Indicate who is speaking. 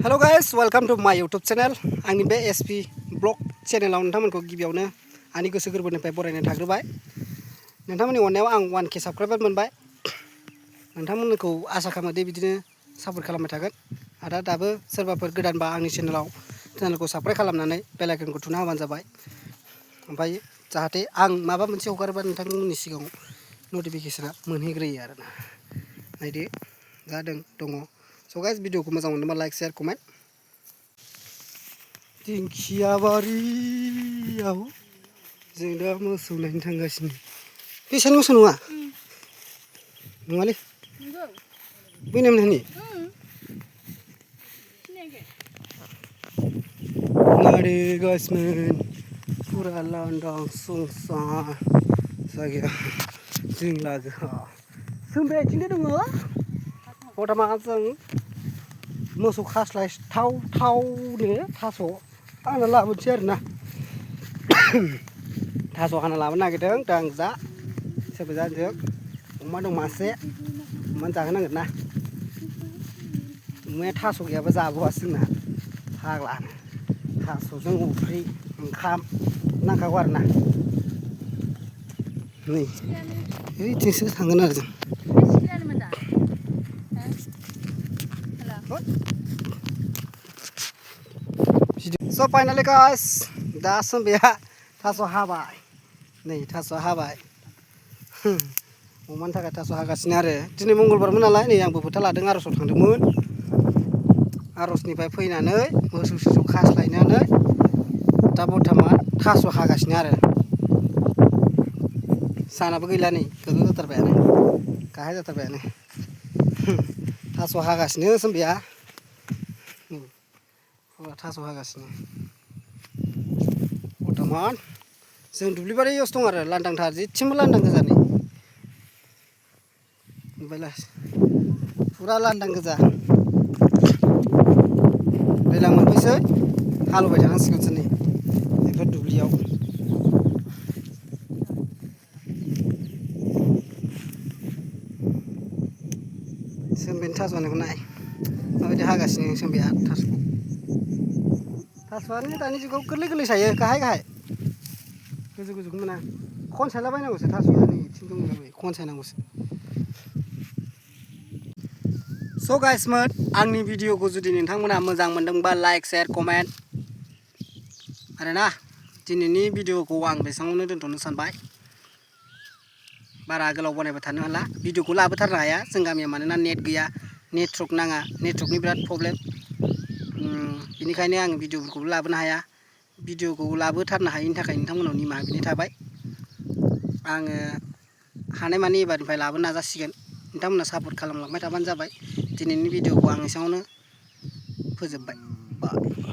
Speaker 1: Hello guys, welcome to my YouTube channel. आंनि बे SP blog चेनेलाव नोंथांमोनखौ गिबियावनो आंनि गोसो गोरबोनिफ्राय बरायनाय थाग्रोबाय। नोंथांमोननि अननायाव आं 1K साबस्क्राइबार मोनबाय। नोंथांमोनखौ आसा खालामो दि बिदिनो सापर्ट खालामबाय थागोन। आरो दाबो सोरबाफोर गोदानबा आंनि चेनेलखौ साबस्क्राइब खालामनानै बेल आइकनखौ थुना होबानो जाबाय। ओमफ्राय जाहाथे आं माबा मोनसे हगारोबा नोंथांमोननि सिगाङाव नटिफिकेशना मोनहैग्रोयो आरोना। नायदो जादों दङ। So guys, भिडिअखौ मोजां मोनोबा लाइक शेयार कमेन्ट। दिंखिया बारियाव जों दा मोसौ नायनो थांगासिनो। बे सानि मोसौ नङा? नङालै। नंगौ। बै नामनि नारे गाइसमोन फुरा लांदां सुनसान जायगाया जों लागोहा सोमबाय आथिंबो दङ। बर्थमान जों मोसौ खास्लायथावनो थास' हाना लाबोनोसै आरोना। थास' हाना लाबोनो नागिरदों दा आं जा सोरबा जाजों अमा दं मासे अमानो जाहोनांगोन ना। अमाया थास' गैयाबा जाबावासो जोंना फाग्लानो थास'जों अफ्रि ओंखाम नांखागौ आरोना। नै ओइथिंसो थांगोन आरो जों। So finally guys, दा सोमबाया थास' हाबाय। नै थास' हाबाय। अमानि थाखाय थास' हागासिनो आरो दिनै मंगलबारमोन नालाय नै आंबो फोथा लादों आर'जआव थांदोंमोन। आर'जनिफ्राय फैनानै मोसौ खास्लायनानै दा बर्थमान थास' हागासिनो आरो। सानाबो गैला नै गोजौ जाथारबायानो गाहाय जाथारबायानो। थास' हागासिनो सोमबाया फुरा थास' हागासिनो। बर्थमान जों दुब्लि बारियावसो दं आरो लांदांथार जेथिंबो लांदां गोजा नै। नुबायलाय फुरा लांदां गोजा। दैज्लां मोनफैसै हालेवबाय थानांसिगोनसो नै बेफोर दुब्लियाव। सोमबायानि थास' हानायखौ नाय माबायदि हागासिनो सोमबाया थास'खौ। थास'आनो दानि जुगाव गोरलै गोरलै थायो गाहाय गाहाय गोजौ गोजौखौ मोना। खनसायलाबायनांगौसो थास'आ नै बिथिं दंलाबायो खनसायनांगौसो। So guysमोन आंनि भिडिअखौ जुदि नोंथांमोनहा मोजां मोनदोंबा लाइक शेयार कमेन्ट आरोना। दिनैनि भिडिअखौ आं बेसाङावनो दोनथ'नो सानबाय। बारा गोलाव बानायबाय थानो हाला भिडिअखौ लाबोथारनो हाया जों गामियाव मानोना नेट गैया नेटवर्क नाङा नेटवर्कनि बिराद प्रब्लेम। बेनिखायनो आं भिडिअफोरखौबो लाबोनो हाया। भिडिअखौ लाबोथारनो हायिनि थाखाय नोंथांमोनाव निमाहा बिनाय थाबाय। आङो हानायमानि एबारनिफ्राय लाबोनो नाजासिगोन। नोंथांमोना सापर्ट खालामलांबाय थाबानो जाबाय। दिनैनि भिडिअखौ आं एसेयावनो फोजोबबाय। बाय।